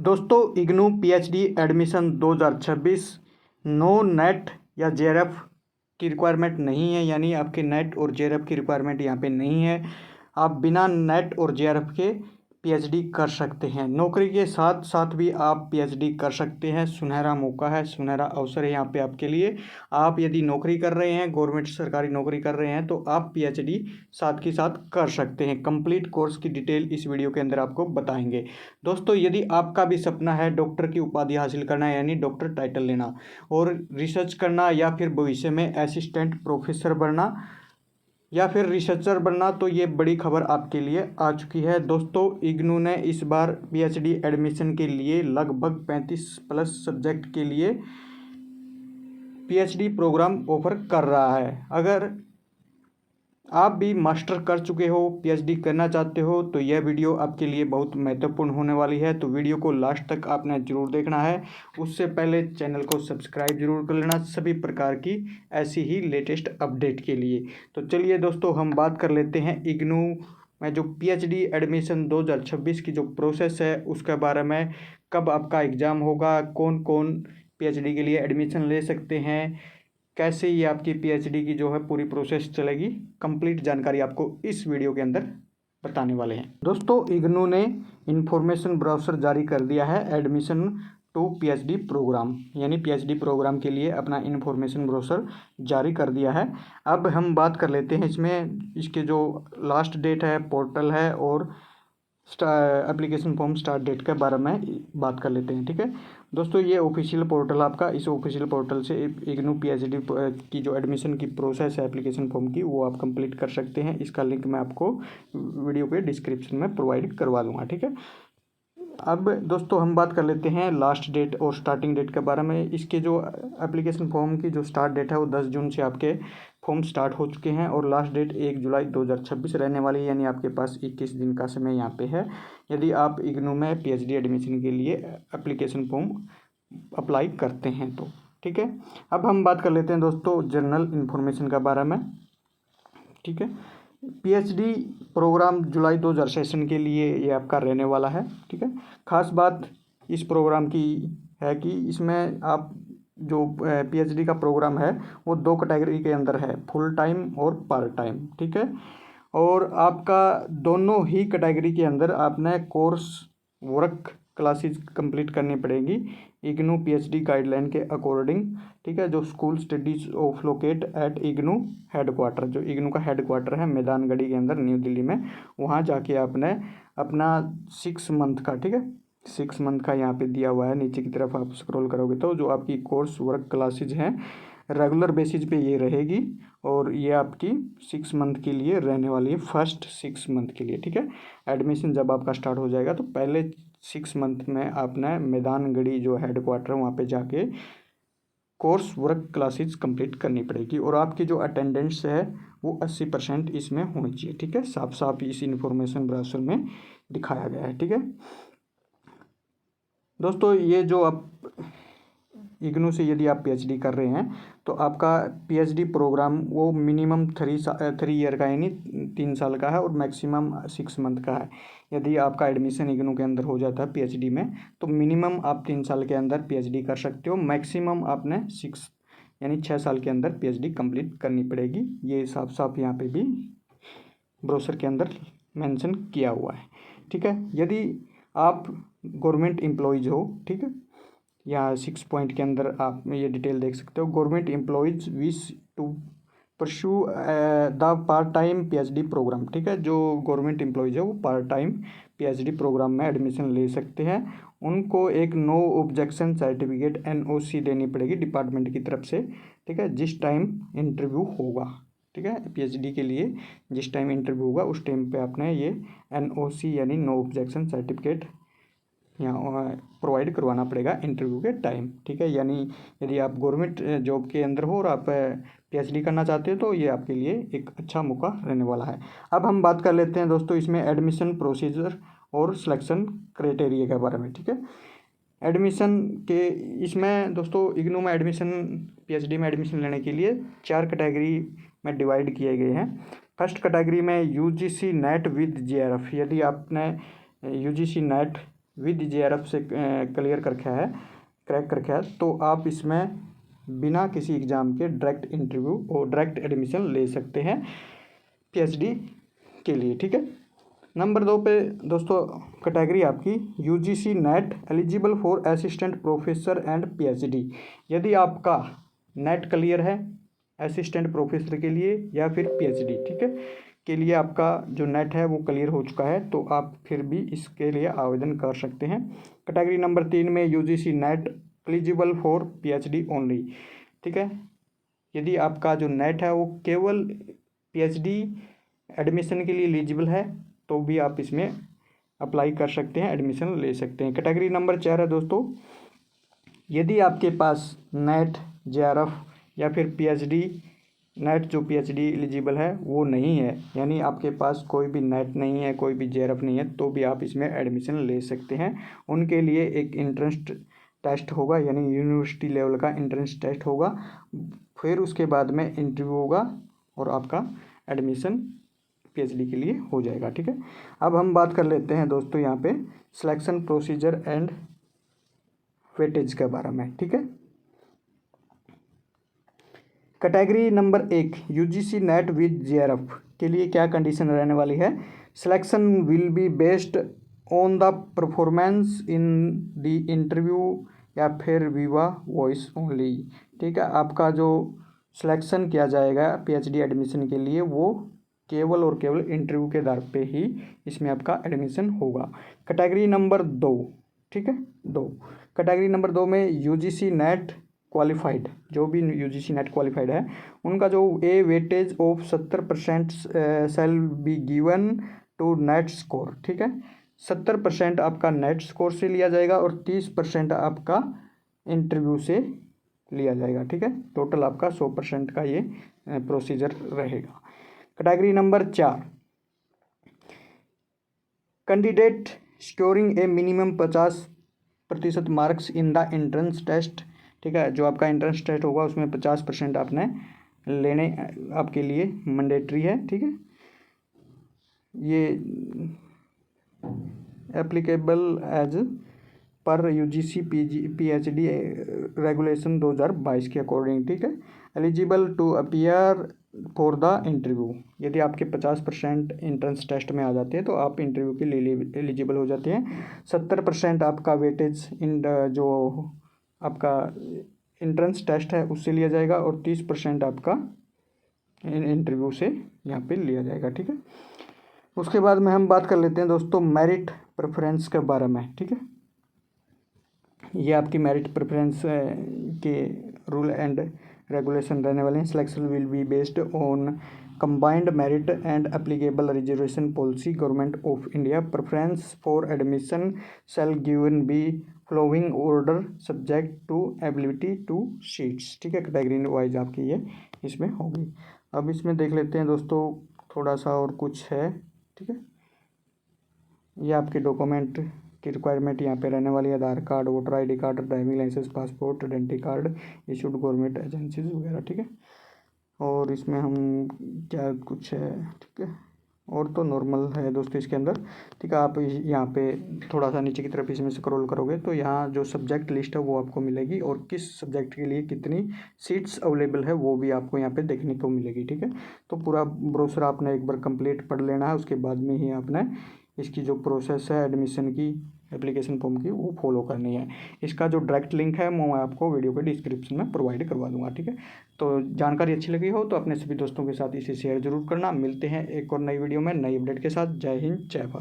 दोस्तों IGNOU PhD admission 2026 no NET या JRF की रिक्वायरमेंट नहीं है, यानी आपके नेट और जेआरएफ की रिक्वायरमेंट यहाँ पे नहीं है। आप बिना नेट और जेआरएफ के पीएचडी कर सकते हैं। नौकरी के साथ साथ भी आप पीएचडी कर सकते हैं। सुनहरा मौका है, सुनहरा अवसर है यहाँ पे आपके लिए। आप यदि नौकरी कर रहे हैं, गवर्नमेंट सरकारी नौकरी कर रहे हैं, तो आप पीएचडी साथ के साथ कर सकते हैं। कंप्लीट कोर्स की डिटेल इस वीडियो के अंदर आपको बताएंगे। दोस्तों यदि आपका भी सपना है डॉक्टर की उपाधि हासिल करना, यानी डॉक्टर टाइटल लेना और रिसर्च करना, या फिर भविष्य में असिस्टेंट प्रोफेसर बनना या फिर रिसर्चर बनना, तो ये बड़ी खबर आपके लिए आ चुकी है। दोस्तों इग्नू ने इस बार पीएचडी एडमिशन के लिए लगभग 35+ सब्जेक्ट के लिए पीएचडी प्रोग्राम ऑफर कर रहा है। अगर आप भी मास्टर कर चुके हो, पीएचडी करना चाहते हो, तो यह वीडियो आपके लिए बहुत महत्वपूर्ण होने वाली है। तो वीडियो को लास्ट तक आपने ज़रूर देखना है। उससे पहले चैनल को सब्सक्राइब जरूर कर लेना सभी प्रकार की ऐसी ही लेटेस्ट अपडेट के लिए। तो चलिए दोस्तों हम बात कर लेते हैं इग्नू में जो पीएचडी एडमिशन 2026 की जो प्रोसेस है उसके बारे में। कब आपका एग्ज़ाम होगा, कौन कौन पीएचडी के लिए एडमिशन ले सकते हैं, कैसे ये आपकी पीएचडी की जो है पूरी प्रोसेस चलेगी, कंप्लीट जानकारी आपको इस वीडियो के अंदर बताने वाले हैं। दोस्तों इग्नू ने इंफॉर्मेशन ब्राउज़र जारी कर दिया है एडमिशन टू पीएचडी प्रोग्राम, यानी पीएचडी प्रोग्राम के लिए अपना इंफॉर्मेशन ब्राउज़र जारी कर दिया है। अब हम बात कर लेते हैं इसमें इसके जो लास्ट डेट है, पोर्टल है और एप्लीकेशन फॉर्म स्टार्ट डेट के बारे में बात कर लेते हैं। ठीक है दोस्तों, ये ऑफिशियल पोर्टल आपका, इस ऑफिशियल पोर्टल से इग्नू पीएचडी की जो एडमिशन की प्रोसेस है एप्लीकेशन फॉर्म की, वो आप कंप्लीट कर सकते हैं। इसका लिंक मैं आपको वीडियो के डिस्क्रिप्शन में प्रोवाइड करवा दूंगा। ठीक है, अब दोस्तों हम बात कर लेते हैं लास्ट डेट और स्टार्टिंग डेट के बारे में। इसके जो एप्लीकेशन फॉर्म की जो स्टार्ट डेट है वो 10 जून से आपके फॉर्म स्टार्ट हो चुके हैं और लास्ट डेट 1 जुलाई 2026 रहने वाली है, यानी आपके पास 21 दिन का समय यहाँ पे है यदि आप इग्नू में पीएचडी एडमिशन के लिए एप्लीकेशन फॉर्म अप्लाई करते हैं तो। ठीक है, अब हम बात कर लेते हैं दोस्तों जनरल इन्फॉर्मेशन के बारे में। ठीक है, पीएचडी प्रोग्राम जुलाई 2000 सेशन के लिए ये आपका रहने वाला है। ठीक है, खास बात इस प्रोग्राम की है कि इसमें आप जो पीएचडी का प्रोग्राम है वो 2 कैटेगरी के अंदर है, फुल टाइम और पार्ट टाइम। ठीक है, और आपका दोनों ही कैटेगरी के अंदर आपने कोर्स वर्क क्लासेस कंप्लीट करनी पड़ेगी इग्नू पीएचडी गाइडलाइन के अकॉर्डिंग। ठीक है, जो school studies of locate at IGNOU headquarter, जो इग्नू का हेडक्वार्टर है मैदानगढ़ी के अंदर न्यू दिल्ली में, वहाँ जाके आपने अपना 6 मंथ का, ठीक है 6 मंथ का यहाँ पे दिया हुआ है, नीचे की तरफ आप स्क्रॉल करोगे तो जो आपकी कोर्स वर्क क्लासेज हैं रेगुलर बेसिस पे ये रहेगी और ये आपकी 6 मंथ के लिए रहने वाली है, फर्स्ट 6 मंथ के लिए। ठीक है, एडमिशन जब आपका स्टार्ट हो जाएगा तो पहले 6 मंथ में आपने मैदानगढ़ी जो हेडक्वार्टर वहाँ पे जाके कोर्स वर्क क्लासेज कंप्लीट करनी पड़ेगी और आपकी जो अटेंडेंस है वो 80% इसमें होनी चाहिए। ठीक है, साफ साफ इस इंफॉर्मेशन ब्राउज़र में दिखाया गया है। ठीक है दोस्तों, ये जो आप इग्नू से यदि आप पीएचडी कर रहे हैं तो आपका पीएचडी प्रोग्राम वो मिनिमम 3 ईयर का यानी 3 साल का है और मैक्सिमम 6 मंथ का है। यदि आपका एडमिशन इग्नू के अंदर हो जाता है पीएचडी में तो मिनिमम आप 3 साल के अंदर पीएचडी कर सकते हो, मैक्सिमम आपने 6 यानी 6 साल के अंदर पीएचडी कंप्लीट करनी पड़ेगी। ये साफ साफ यहाँ पे भी ब्रोशर के अंदर मेंशन किया हुआ है। ठीक है, यदि आप गवर्नमेंट एम्प्लॉयज़ हो, ठीक है, यहाँ 6 पॉइंट के अंदर आप ये डिटेल देख सकते हो, government employees wish to pursue the part time PhD programme. ठीक है, जो गवर्नमेंट एम्प्लॉयज़ है वो पार्ट टाइम पीएचडी प्रोग्राम में एडमिशन ले सकते हैं। उनको एक नो ऑब्जेक्शन सर्टिफिकेट एनओसी देनी पड़ेगी डिपार्टमेंट की तरफ से। ठीक है, जिस टाइम इंटरव्यू होगा, ठीक है, पीएचडी के लिए जिस टाइम इंटरव्यू होगा उस टाइम पे आपने ये एनओसी यानी नो ऑब्जेक्शन सर्टिफिकेट यहाँ प्रोवाइड करवाना पड़ेगा इंटरव्यू के टाइम। ठीक है, यानी यदि आप गवर्नमेंट जॉब के अंदर हो और आप पीएचडी करना चाहते हो तो ये आपके लिए एक अच्छा मौका रहने वाला है। अब हम बात कर लेते हैं दोस्तों इसमें एडमिशन प्रोसीजर और सिलेक्शन क्राइटेरिया के बारे में। ठीक है, एडमिशन के इसमें दोस्तों इग्नू में एडमिशन पीएचडी में एडमिशन लेने के लिए 4 कैटेगरी में डिवाइड किए गए हैं। फर्स्ट कैटेगरी में यूजीसी नेट विद जेआरएफ, यदि आपने यूजीसी नेट विद JRF से क्लियर कर रखा है, क्रैक कर रखा है, तो आप इसमें बिना किसी एग्ज़ाम के डायरेक्ट इंटरव्यू और डायरेक्ट एडमिशन ले सकते हैं PhD के लिए, ठीक है। नंबर 2 पे दोस्तों कैटेगरी आपकी UGC net eligible for assistant professor and PhD। यदि आपका नेट क्लियर है असिस्टेंट प्रोफेसर के लिए या फिर PhD, ठीक है, के लिए आपका जो नेट है वो क्लियर हो चुका है, तो आप फिर भी इसके लिए आवेदन कर सकते हैं। कैटेगरी नंबर 3 में UGC net eligible for PhD only, ठीक है। यदि आपका जो नेट है वो केवल PhD एडमिशन के लिए एलिजिबल है तो भी आप इसमें अप्लाई कर सकते हैं, एडमिशन ले सकते हैं। कैटेगरी नंबर 4 है दोस्तों, यदि आपके पास नेट JRF या फिर PhD नेट जो PhD एलिजिबल है वो नहीं है, यानी आपके पास कोई भी नेट नहीं है, कोई भी JRF नहीं है, तो भी आप इसमें एडमिशन ले सकते हैं। उनके लिए एक एंट्रेंस टेस्ट होगा, यानी यूनिवर्सिटी लेवल का एंट्रेंस टेस्ट होगा, फिर उसके बाद में इंटरव्यू होगा और आपका एडमिशन PhD के लिए हो जाएगा, ठीक है। अब हम बात कर लेते हैं दोस्तों यहाँ पे सिलेक्शन प्रोसीजर एंड वेटेज के बारे में, ठीक है। Category number 1 UGC net with JRF के लिए क्या कंडीशन रहने वाली है? Selection will be based on the performance in the interview या फिर विवा वॉइस ओनली, ठीक है। आपका जो सिलेक्शन किया जाएगा PhD एडमिशन के लिए वो केवल और केवल इंटरव्यू के आधार पे ही इसमें आपका एडमिशन होगा। कैटेगरी नंबर 2, ठीक है, 2 कैटेगरी नंबर 2 में UGC नेट क्वालिफाइड, जो भी UGC नेट क्वालिफाइड है उनका जो a weightage of 70% shall be given to NET score, ठीक है। 70% आपका नेट स्कोर से लिया जाएगा और 30% आपका इंटरव्यू से लिया जाएगा, ठीक है। टोटल आपका 100% का ये प्रोसीजर रहेगा। Category number 4 candidate scoring a minimum 50% marks in the entrance test, ठीक है। जो आपका एंट्रेंस टेस्ट होगा उसमें 50% आपने लेने आपके लिए मैंडेटरी है, ठीक है। ये applicable as per UGC PhD regulation 2022 के अकॉर्डिंग, ठीक है। Eligible to appear for the interview, यदि आपके 50% एंट्रेंस टेस्ट में आ जाते हैं तो आप इंटरव्यू के लिए एलिजिबल हो जाते हैं। 70% आपका वेटेज जो आपका एंट्रेंस टेस्ट है उससे लिया जाएगा और 30% आपका इंटरव्यू से यहाँ पे लिया जाएगा, ठीक है। उसके बाद में हम बात कर लेते हैं दोस्तों मेरिट प्रेफरेंस के बारे में, ठीक है। ये आपकी मेरिट प्रेफरेंस के रूल एंड रेगुलेशन रहने वाले हैं। Selection will be based on combined merit and applicable reservation policy government of India. Preference for admission shall given be flowing order subject to ability to seats, ठीक है। Category wise आपकी ये इसमें होगी। अब इसमें देख लेते हैं दोस्तों थोड़ा सा और कुछ है, ठीक है। ये आपके डॉक्यूमेंट की रिक्वायरमेंट यहाँ पे रहने वाली है, Aadhaar card, voter ID card, driving licence, passport, identity card issued government agencies वगैरह, ठीक है। और इसमें हम क्या कुछ है, ठीक है, और तो नॉर्मल है दोस्तों इसके अंदर, ठीक है। आप यहाँ पे थोड़ा सा नीचे की तरफ इसमें स्क्रॉल करोगे तो यहाँ जो सब्जेक्ट लिस्ट है वो आपको मिलेगी और किस सब्जेक्ट के लिए कितनी सीट्स अवेलेबल है वो भी आपको यहाँ पे देखने को मिलेगी, ठीक है। तो पूरा ब्रोशर आपने एक बार कंप्लीट पढ़ लेना है, उसके बाद में ही आपने इसकी जो प्रोसेस है एडमिशन की एप्लीकेशन फॉर्म की वो फॉलो करनी है। इसका जो डायरेक्ट लिंक है वो मैं आपको वीडियो के डिस्क्रिप्शन में प्रोवाइड करवा दूंगा, ठीक है। तो जानकारी अच्छी लगी हो तो अपने सभी दोस्तों के साथ इसे शेयर जरूर करना। मिलते हैं एक और नई वीडियो में नई अपडेट के साथ। जय हिंद, जय भारत।